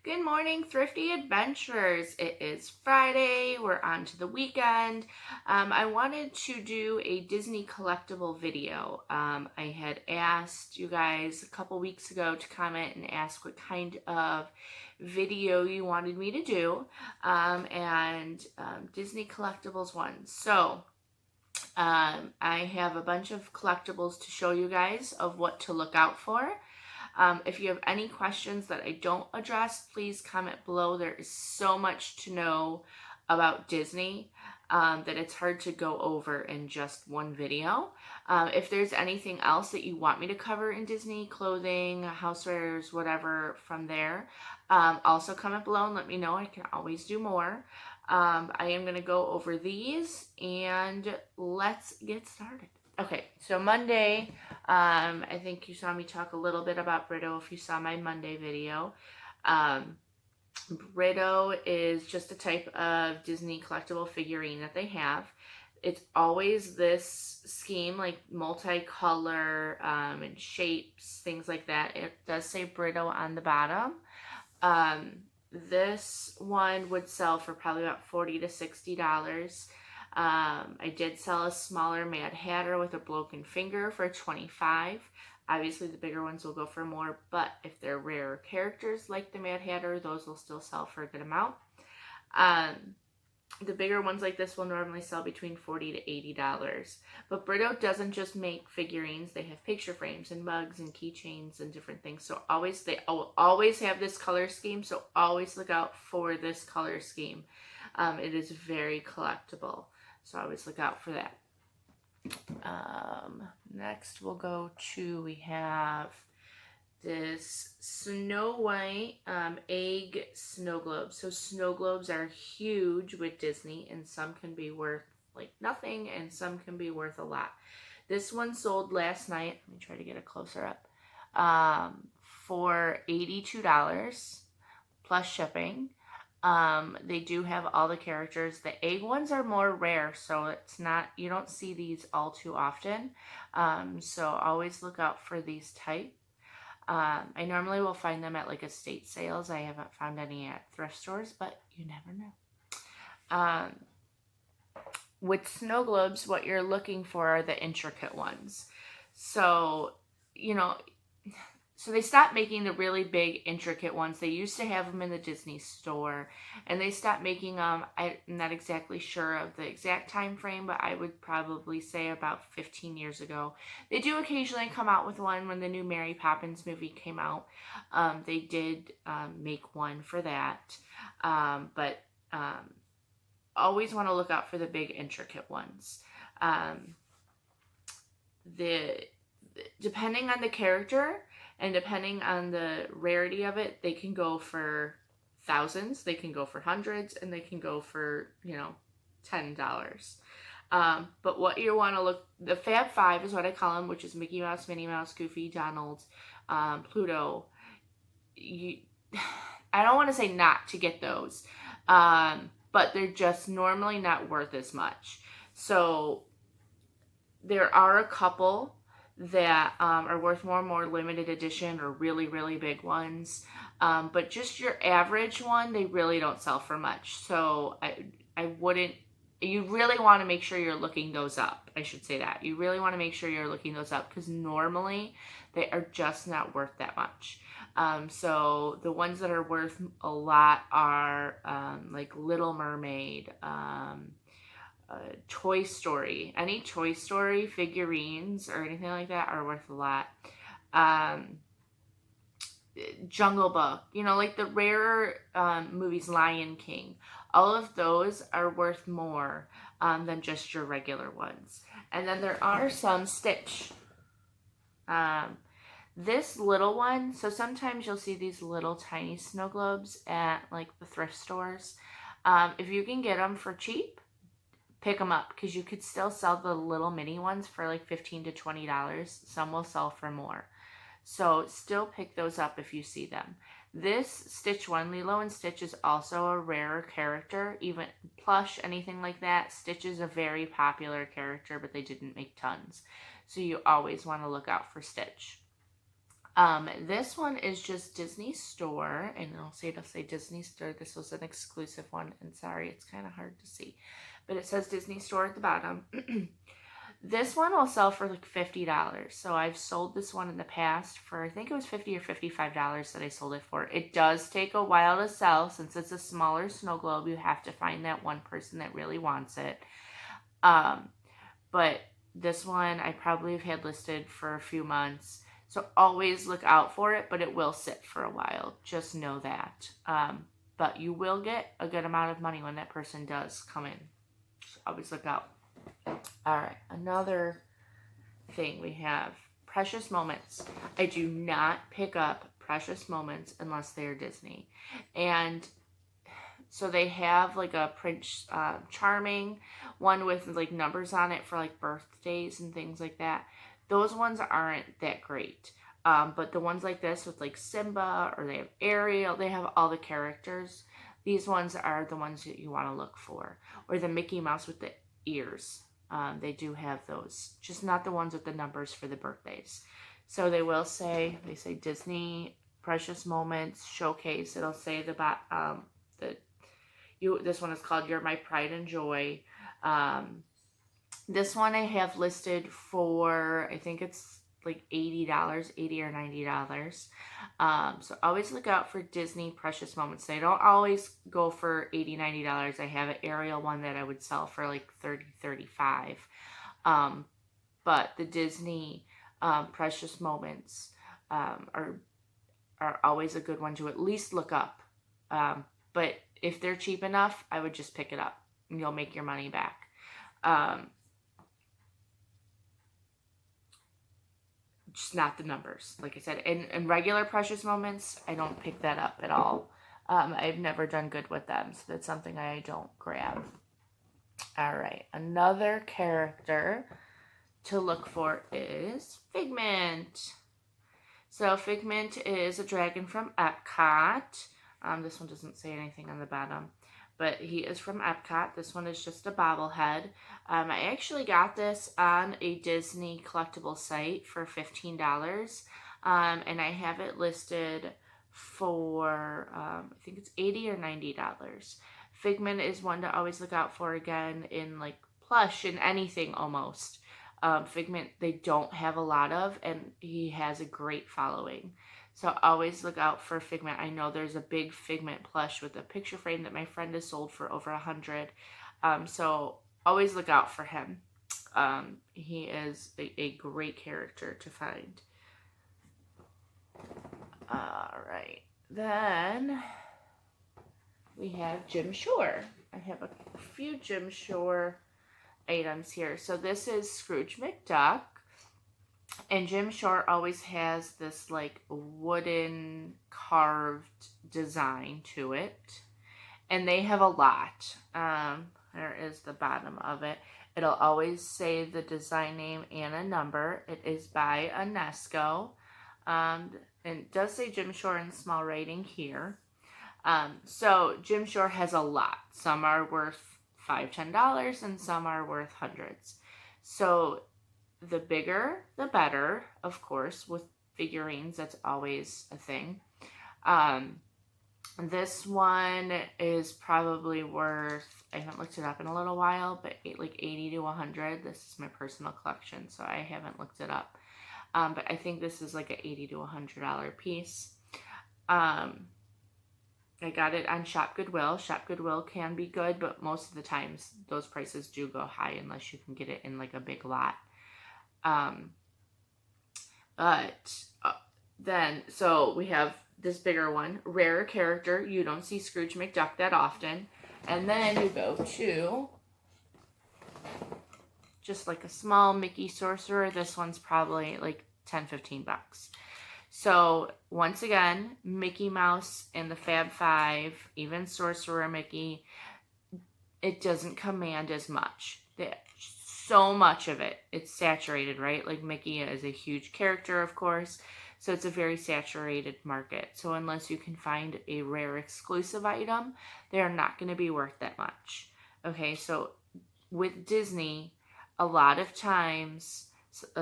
Good morning, thrifty adventurers. It is Friday. We're on to the weekend. I wanted to do a Disney collectible video. I had asked you guys a couple weeks ago to comment and ask what kind of video you wanted me to do, and Disney collectibles one. So I have a bunch of collectibles to show you guys of what to look out for. If you have any questions that I don't address, please comment below. There is so much to know about Disney that it's hard to go over in just one video. If there's anything else that you want me to cover in Disney, clothing, housewares, whatever from there, also comment below and let me know. I can always do more. I am going to go over these and let's get started. Okay, so Monday, I think you saw me talk a little bit about Brito if you saw my Monday video. Brito is just a type of Disney collectible figurine that they have. It's always this scheme, like multicolor and shapes, things like that. It does say Brito on the bottom. This one would sell for probably about $40 to $60. I did sell a smaller Mad Hatter with a broken finger for $25. Obviously, the bigger ones will go for more, but if they're rarer characters like the Mad Hatter, those will still sell for a good amount. The bigger ones like this will normally sell between $40 to $80. But Brito doesn't just make figurines. They have picture frames and mugs and keychains and different things. So they always have this color scheme. So always look out for this color scheme. It is very collectible. So always look out for that. Next we'll go to, we have this Snow White egg snow globe. So snow globes are huge with Disney, and some can be worth like nothing and some can be worth a lot. This one sold last night. Let me try to get a closer up. For $82 plus shipping. They do have all the characters. The egg ones are more rare, so it's not, you don't see these all too often. So always look out for these type. I normally will find them at like estate sales. I haven't found any at thrift stores, but you never know. With snow globes, what you're looking for are the intricate ones. So, so they stopped making the really big, intricate ones. They used to have them in the Disney store, and they stopped making them. I'm not exactly sure of the exact time frame, but I would probably say about 15 years ago. They do occasionally come out with one when the new Mary Poppins movie came out. They did make one for that, but always want to look out for the big, intricate ones. Depending on the character, and depending on the rarity of it, they can go for thousands, they can go for hundreds, and they can go for, $10. But what you want to look, the Fab Five is what I call them, which is Mickey Mouse, Minnie Mouse, Goofy, Donald, Pluto. I don't want to say not to get those, but they're just normally not worth as much. So there are a couple that are worth more limited edition or really, really big ones. But just your average one, they really don't sell for much. So I wouldn't, you really want to make sure you're looking those up. I should say that. You really want to make sure you're looking those up because normally they are just not worth that much. So the ones that are worth a lot are like Little Mermaid, Toy Story. Any Toy Story figurines or anything like that are worth a lot. Jungle Book, like the rarer movies, Lion King. All of those are worth more than just your regular ones. And then there are some Stitch. This little one, so sometimes you'll see these little tiny snow globes at like the thrift stores. If you can get them for cheap, pick them up because you could still sell the little mini ones for like $15 to $20. Some will sell for more. So still pick those up if you see them. This Stitch one, Lilo and Stitch, is also a rarer character, even plush, anything like that. Stitch is a very popular character, but they didn't make tons. So you always want to look out for Stitch. This one is just Disney Store, and it'll say Disney Store. This was an exclusive one, and sorry, it's kind of hard to see, but it says Disney Store at the bottom. This one will sell for like $50. So I've sold this one in the past for, I think it was $50 or $55 that I sold it for. It does take a while to sell since it's a smaller snow globe. You have to find that one person that really wants it. But this one I probably have had listed for a few months. So always look out for it, but it will sit for a while. Just know that. But you will get a good amount of money when that person does come in. So always look out. All right, another thing we have, Precious Moments. I do not pick up Precious Moments unless they are Disney. And so they have like a Prince Charming one with like numbers on it for like birthdays and things like that. Those ones aren't that great. But the ones like this with like Simba, or they have Ariel, they have all the characters. These ones are the ones that you want to look for. Or the Mickey Mouse with the ears. They do have those, just not the ones with the numbers for the birthdays. So they will say, Disney Precious Moments Showcase. It'll say this one is called You're My Pride and Joy. This one I have listed for, I think it's like $80, $80 or $90. So always look out for Disney Precious Moments. They don't always go for $80, $90. I have an Ariel one that I would sell for like $30, $35. But the Disney Precious Moments are always a good one to at least look up. But if they're cheap enough, I would just pick it up and you'll make your money back. Just not the numbers, like I said. And regular Precious Moments, I don't pick that up at all. I've never done good with them, so that's something I don't grab. All right, another character to look for is Pigment. So Pigment is a dragon from Epcot. This one doesn't say anything on the bottom, but he is from Epcot. This one is just a bobblehead. I actually got this on a Disney collectible site for $15. And I have it listed for, I think it's $80 or $90. Figment is one to always look out for, again, in like plush and anything almost. Figment, they don't have a lot of, and he has a great following. So always look out for Figment. I know there's a big Figment plush with a picture frame that my friend has sold for over $100. So always look out for him. He is a great character to find. All right. Then we have Jim Shore. I have a few Jim Shore items here. So this is Scrooge Mcduck. And Jim Shore always has this like wooden carved design to it. And they have a lot. There is the bottom of it. It'll always say the design name and a number. It is by UNESCO. And it does say Jim Shore in small writing here. So Jim Shore has a lot. Some are worth $5, $10, and some are worth hundreds. So the bigger, the better, of course. With figurines, that's always a thing. This one is probably worth, I haven't looked it up in a little while, but like $80 to $100. This is my personal collection, so I haven't looked it up. But I think this is like an $80 to $100 piece. I got it on Shop Goodwill. Shop Goodwill can be good, but most of the times those prices do go high unless you can get it in like a big lot. So we have this bigger one, rarer character. You don't see Scrooge McDuck that often. And then you go to just like a small Mickey Sorcerer. This one's probably like $10, $15. So once again, Mickey Mouse and the Fab Five, even Sorcerer Mickey, it doesn't command as much. So much of it, it's saturated, right? Like Mickey is a huge character, of course, so it's a very saturated market. So unless you can find a rare exclusive item, they're not going to be worth that much. Okay, so with Disney, a lot of times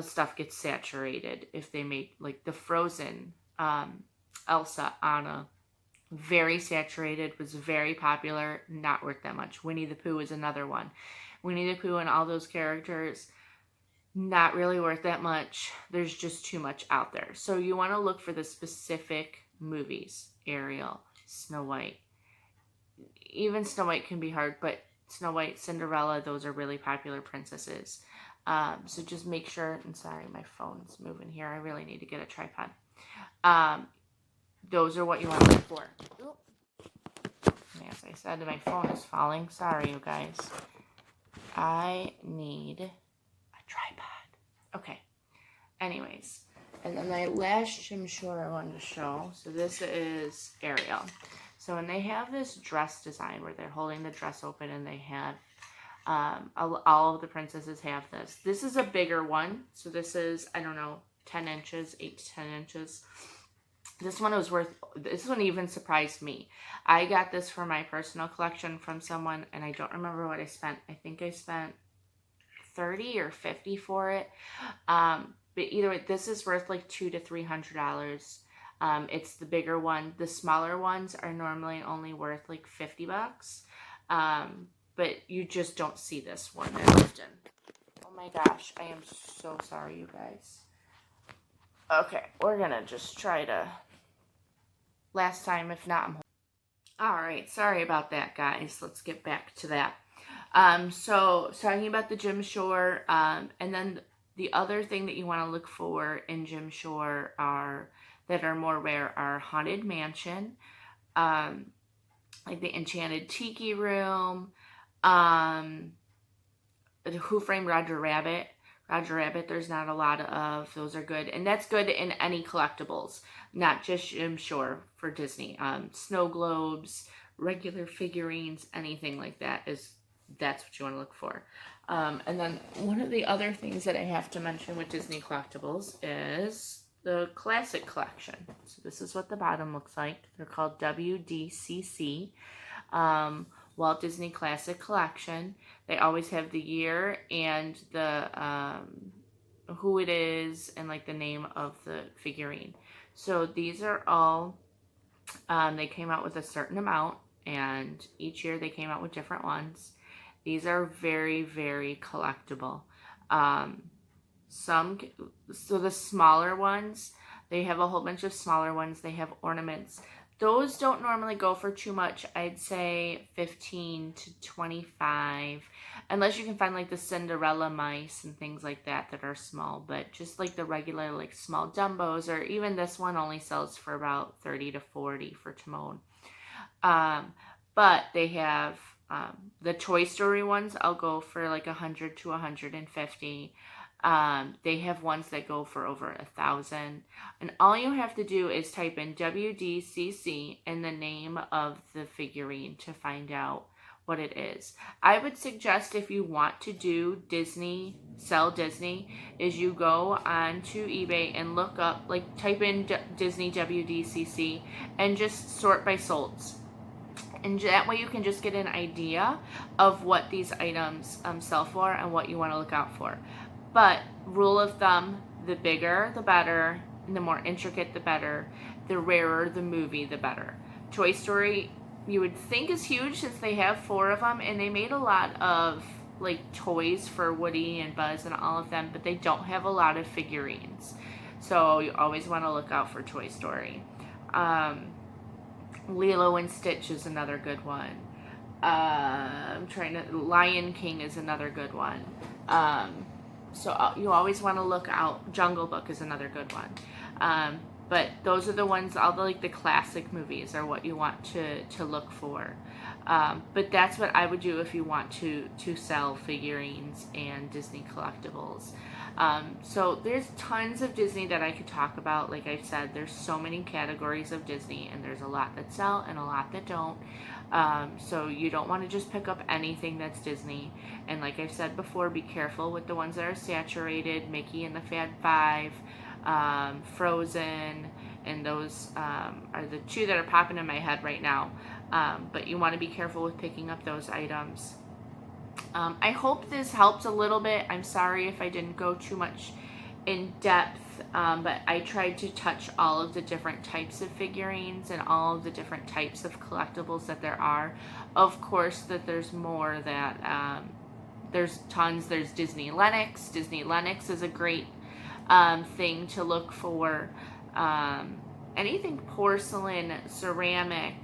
stuff gets saturated. If they make like the Frozen Elsa, Anna, very saturated, was very popular, not worth that much. Winnie the Pooh is another one. Winnie the Pooh and all those characters, not really worth that much. There's just too much out there. So you want to look for the specific movies. Ariel, Snow White. Even Snow White can be hard, but Snow White, Cinderella, those are really popular princesses. So just make sure, and sorry, my phone's moving here. I really need to get a tripod. Those are what you want to look for. Oop. As I said, my phone is falling. Sorry, you guys. I need a tripod. Okay. Anyways. And then my last gym short I wanted to show. So this is Ariel. So when they have this dress design where they're holding the dress open and they have, all of the princesses have this. This is a bigger one. So this is, I don't know, 10 inches, 8 to 10 inches. This one even surprised me. I got this for my personal collection from someone, and I don't remember what I spent. I think I spent $30 or $50 for it. But either way, this is worth like $200 to $300. It's the bigger one. The smaller ones are normally only worth like $50. But you just don't see this one that often. Oh my gosh, I am so sorry, you guys. Okay, we're gonna just try to, last time, if not, I'm alright, sorry about that, guys. Let's get back to that. So talking about the Jim Shore, and then the other thing that you want to look for in Jim Shore that are more rare are Haunted Mansion, like the Enchanted Tiki Room, Who Framed Roger Rabbit. Roger Rabbit, there's not a lot of. Those are good. And that's good in any collectibles, not just Jim Shore for Disney. Snow globes, regular figurines, anything like that that's what you want to look for. And then one of the other things that I have to mention with Disney collectibles is the classic collection. So this is what the bottom looks like. They're called WDCC. Walt Disney Classic Collection. They always have the year and the who it is and like the name of the figurine. So these are all, they came out with a certain amount, and each year they came out with different ones. These are very, very collectible. So the smaller ones, they have a whole bunch of smaller ones. They have ornaments. Those don't normally go for too much. I'd say 15 to 25, unless you can find like the Cinderella mice and things like that are small. But just like the regular like small Dumbos, or even this one only sells for about 30 to 40 for Timon. But they have the Toy Story ones. I'll go for like 100 to 150. They have ones that go for over 1,000, and all you have to do is type in WDCC and the name of the figurine to find out what it is. I would suggest, if you want to do Disney, sell Disney, is you go on to eBay and look up, like type in Disney WDCC and just sort by solds. And that way you can just get an idea of what these items sell for and what you want to look out for. But rule of thumb, the bigger the better, and the more intricate the better. The rarer the movie, the better. Toy Story, you would think, is huge since they have 4 of them, and they made a lot of like toys for Woody and Buzz and all of them, but they don't have a lot of figurines. So you always want to look out for Toy Story. Lilo and Stitch is another good one. Lion King is another good one. So you always want to look out. Jungle Book is another good one. But those are the ones, all the classic movies are what you want to look for. But that's what I would do if you want to sell figurines and Disney collectibles. So there's tons of Disney that I could talk about. Like I said, there's so many categories of Disney, and there's a lot that sell and a lot that don't. So you don't want to just pick up anything that's Disney. And like I've said before, be careful with the ones that are saturated. Mickey and the Fab Five, Frozen, and those are the 2 that are popping in my head right now. But you want to be careful with picking up those items. I hope this helped a little bit. I'm sorry if I didn't go too much in depth, but I tried to touch all of the different types of figurines and all of the different types of collectibles that there are. Of course, that there's more that there's tons. There's Disney Lennox. Disney Lennox is a great thing to look for. Anything porcelain, ceramic,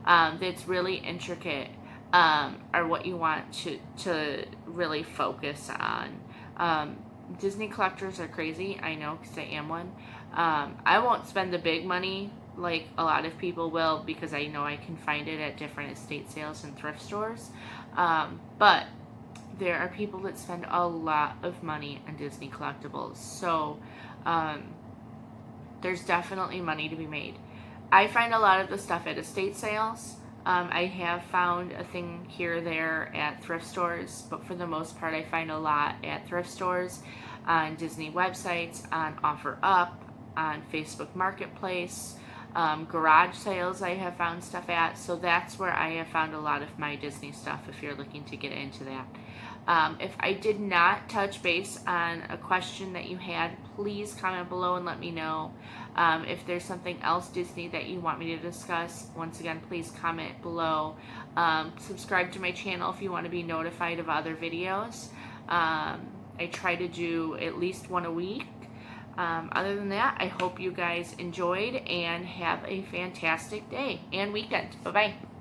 that's really intricate, are what you want to really focus on. Disney collectors are crazy, I know, because I am one. I won't spend the big money like a lot of people will, because I know I can find it at different estate sales and thrift stores. But there are people that spend a lot of money on Disney collectibles. So there's definitely money to be made. I find a lot of the stuff at estate sales. I have found a thing here or there at thrift stores, but for the most part I find a lot at thrift stores, on Disney websites, on OfferUp, on Facebook Marketplace, garage sales I have found stuff at. So that's where I have found a lot of my Disney stuff, if you're looking to get into that. If I did not touch base on a question that you had, please comment below and let me know. If there's something else Disney that you want me to discuss, once again, please comment below. Subscribe to my channel if you want to be notified of other videos. I try to do at least one a week. Other than that, I hope you guys enjoyed and have a fantastic day and weekend. Bye-bye.